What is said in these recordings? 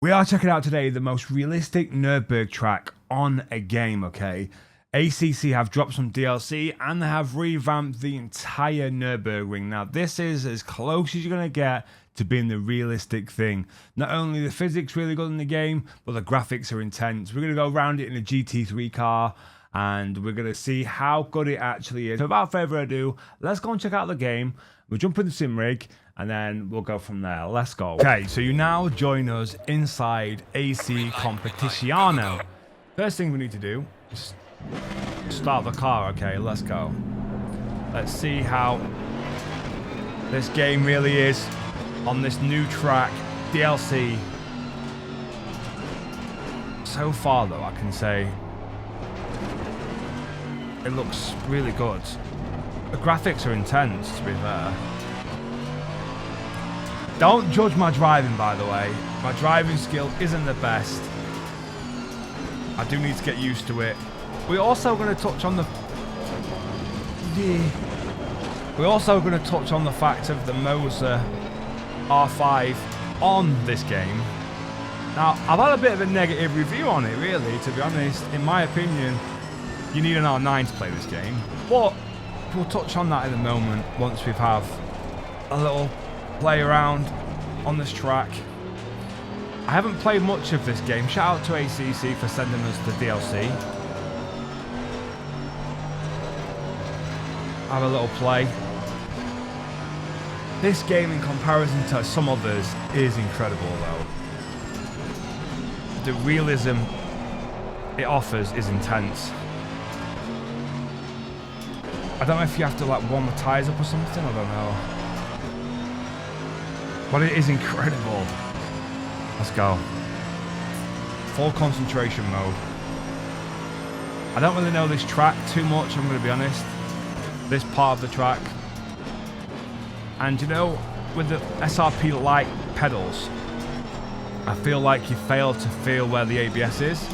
We are checking out today the most realistic Nürburgring track on a game, okay? ACC have dropped some DLC and they have revamped the entire Nürburgring. Now, this is as close as you're going to get to being the realistic thing. Not only the physics really good in the game, but the graphics are intense. We're going to go around it in a GT3 car and we're going to see how good it actually is. So without further ado, let's go and check out the game. We'll jump in the sim rig and then we'll go from there. Let's go. Okay, so you now join us inside AC Competizione. First thing we need to do is start the car. Okay, let's go. Let's see how this game really is on this new track, DLC. So far though, I can say it looks really good. The graphics are intense, to be fair. Don't judge my driving, by the way. My driving skill isn't the best. I do need to get used to it. We're also going to touch on the... We're also going to touch on the fact of the Moza R5 on this game. Now, I've had a bit of a negative review on it, really, to be honest. In my opinion, you need an R9 to play this game. But we'll touch on that in a moment once we've had a little play around on this track. I haven't played much of this game. Shout out to ACC for sending us the DLC. Have a little play. This game, in comparison to some others, is incredible though. The realism it offers is intense. I don't know if you have to like warm the tyres up or something, I don't know. But it is incredible. Let's go. Full concentration mode. I don't really know this track too much, I'm going to be honest. This part of the track. And you know, with the SRP light pedals, I feel like you fail to feel where the ABS is.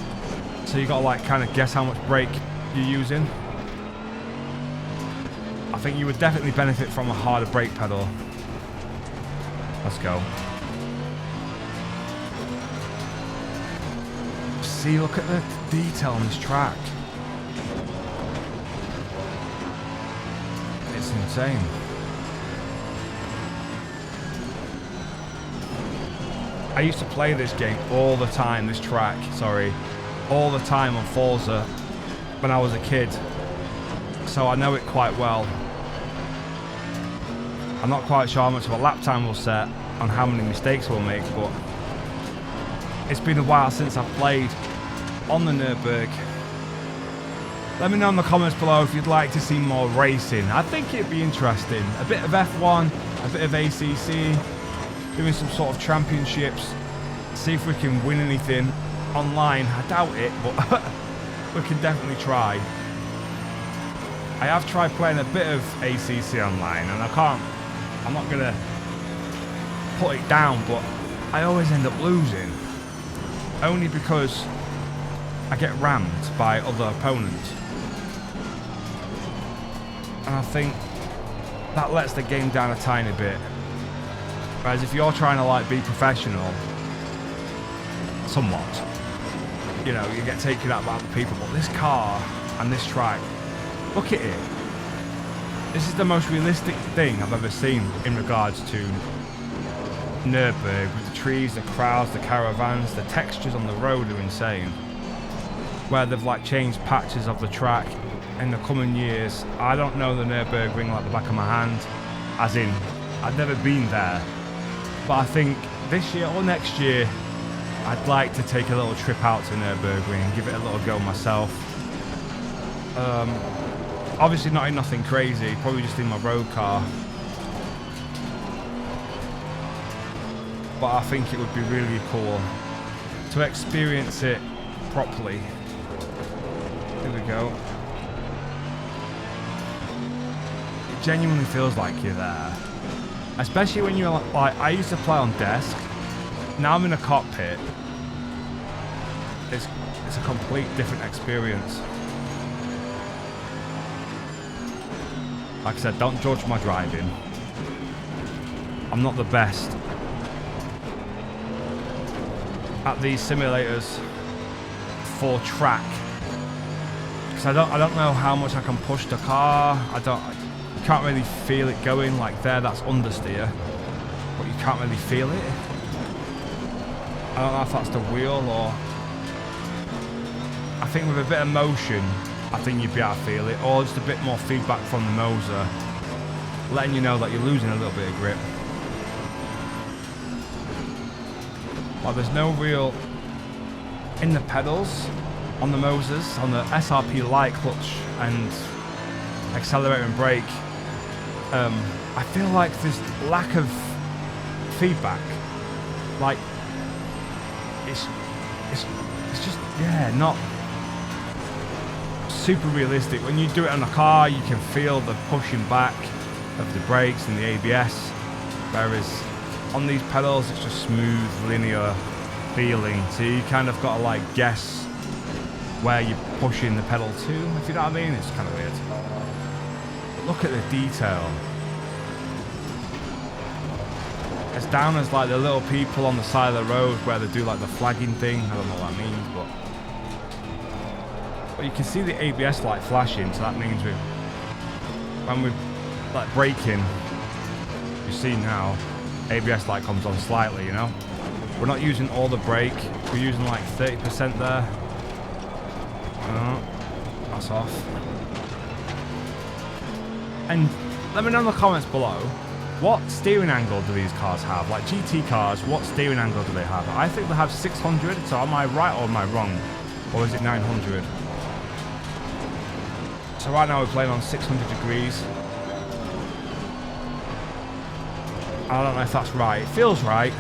So you got to like kind of guess how much brake you're using. I think you would definitely benefit from a harder brake pedal. Let's go. See, look at the detail on this track. It's insane. I used to play this game all the time, this track, sorry, all the time on Forza when I was a kid. So I know it quite well. I'm not quite sure how much of a lap time we'll set on how many mistakes we'll make, but it's been a while since I've played on the Nürburgring. Let me know in the comments below if you'd like to see more racing. I think it'd be interesting. A bit of F1, a bit of ACC, doing some sort of championships, see if we can win anything online. I doubt it, but we can definitely try. I have tried playing a bit of ACC online and I'm not gonna put it down, but I always end up losing. Only because I get rammed by other opponents. And I think that lets the game down a tiny bit. Whereas if you're trying to like be professional, somewhat, you know, you get taken out by other people. But this car and this track, look at it. This is the most realistic thing I've ever seen in regards to Nürburgring, with the trees, the crowds, the caravans, the textures on the road are insane. Where they've like changed patches of the track in the coming years. I don't know the Nürburgring like the back of my hand, as in I've never been there. But I think this year or next year, I'd like to take a little trip out to Nürburgring and give it a little go myself. Obviously not in nothing crazy, probably just in my road car. But I think it would be really cool to experience it properly. Here we go. It genuinely feels like you're there. Especially when you're like, I used to play on desk. Now I'm in a cockpit. It's a complete different experience. Like I said, don't judge my driving. I'm not the best. at these simulators for track, because I don't know how much I can push the car. I can't really feel it going. Like there, that's understeer, but you can't really feel it. I don't know if that's the wheel or... I think with a bit of motion, I think you'd be able to feel it, or just a bit more feedback from the Moza, letting you know that you're losing a little bit of grip. But there's no real in the pedals on the Mozas, on the SRP light clutch and accelerator and brake. I feel like there's lack of feedback. Like it's just, yeah, not super realistic. When you do it on a car, you can feel the pushing back of the brakes and the ABS, whereas on these pedals it's just smooth, linear feeling, so you kind of got to like guess where you're pushing the pedal to, if you know what I mean. It's kind of weird. But look at the detail. As down as like the little people on the side of the road where they do like the flagging thing, I don't know what that means, but you can see the ABS light flashing, so that means when we're like braking, you see now ABS light comes on slightly, you know. We're not using all the brake, we're using like 30% there. That's off. And let me know in the comments below, what steering angle do these cars have? Like GT cars, what steering angle do they have? I think they have 600, so am I right or am I wrong? Or is it 900? So right now we're playing on 600 degrees. I don't know if that's right. It feels right.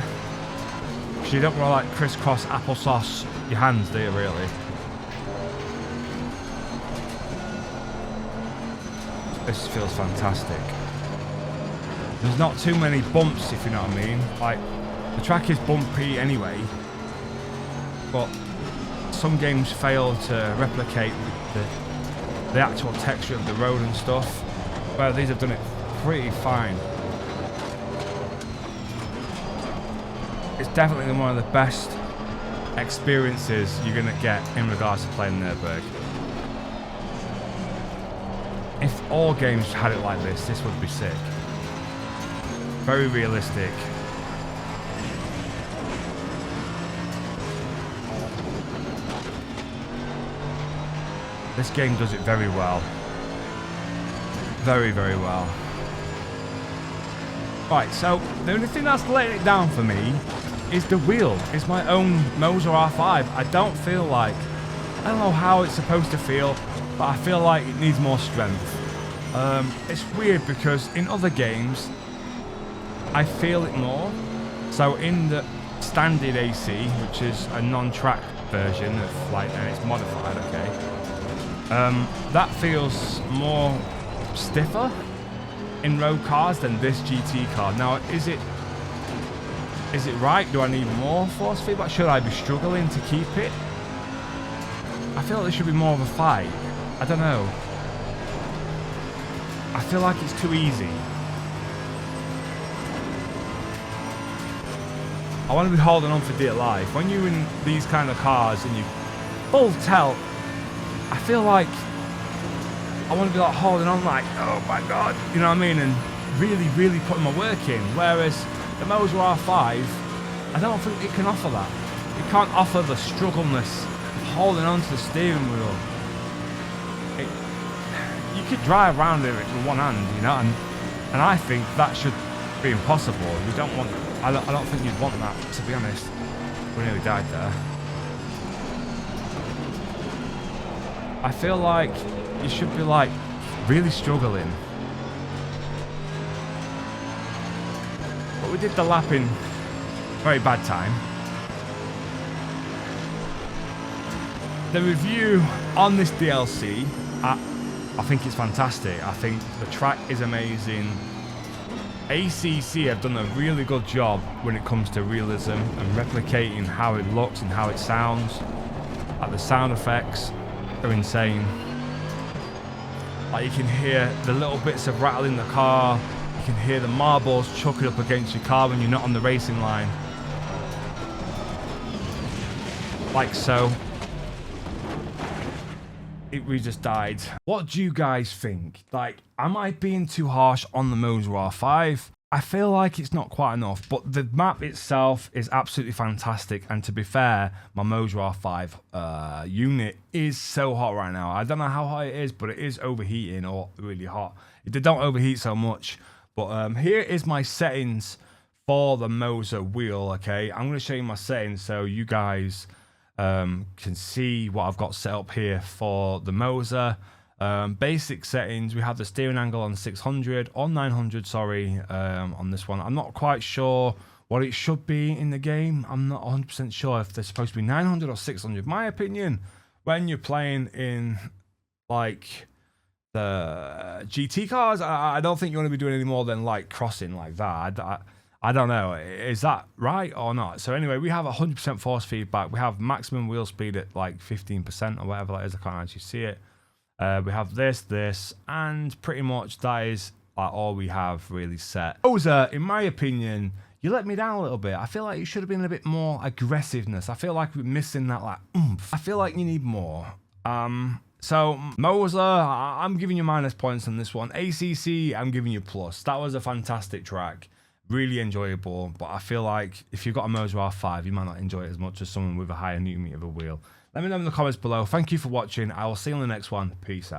Because you don't want to like crisscross applesauce your hands, do you really? This feels fantastic. There's not too many bumps, if you know what I mean. Like, the track is bumpy anyway, but some games fail to replicate the actual texture of the road and stuff, where these have done it pretty fine. It's definitely one of the best experiences you're going to get in regards to playing Nürburgring. If all games had it like this would be sick. Very realistic. This game does it very well. Very, very well. Right, so the only thing that's letting it down for me is the wheel. It's my own Moza R5. I don't know how it's supposed to feel, but I feel like it needs more strength. It's weird because in other games, I feel it more. So in the standard AC, which is a non-track version of like, and it's modified, okay. That feels more stiffer in road cars than this GT car. Now, is it right? Do I need more force feedback? Should I be struggling to keep it? I feel like there should be more of a fight. I don't know. I feel like it's too easy. I want to be holding on for dear life. When you're in these kind of cars and you full tilt, I feel like I want to be like holding on like, oh my god, you know what I mean, and really, really putting my work in. Whereas the Moza R5, I don't think it can offer that. It can't offer the struggleness of holding on to the steering wheel. You could drive around it with one hand, you know, and I think that should be impossible. You don't want, I don't think you'd want that, to be honest. We nearly died there. I feel like you should be like really struggling. But we did the lap in very bad time. The review on this DLC, I think it's fantastic. I think the track is amazing. ACC have done a really good job when it comes to realism and replicating how it looks and how it sounds. Like the sound effects are insane. Like you can hear the little bits of rattle in the car. You can hear the marbles chucking up against your car when you're not on the racing line. like so. We just died. What do you guys think? Like, am I being too harsh on the Moza R5? I feel like it's not quite enough, but the map itself is absolutely fantastic. And to be fair, my Moza R5 unit is so hot right now. I don't know how hot it is, but it is overheating or really hot. They don't overheat so much. But here is my settings for the Moza wheel, okay? I'm going to show you my settings so you guys can see what I've got set up here for the Moza. Basic settings, we have the steering angle on 600 or 900, sorry, on this one. I'm not quite sure what it should be in the game. I'm not 100% sure if they're supposed to be 900 or 600. My opinion, when you're playing in like the GT cars, I don't think you want to be doing any more than like crossing like that. I don't know, is that right or not? So anyway, we have 100% force feedback. We have maximum wheel speed at like 15% or whatever that is. I can't actually see it. We have this, and pretty much that is like all we have really set. Moza, in my opinion, you let me down a little bit. I feel like you should have been a bit more aggressiveness. I feel like we're missing that like oomph. I feel like you need more. So Moza, I'm giving you minus points on this one. ACC, I'm giving you plus. That was a fantastic track. Really enjoyable, but I feel like if you've got a Moza R5, you might not enjoy it as much as someone with a higher Newton meter of a wheel. Let me know in the comments below. Thank you for watching. I will see you on the next one. Peace out.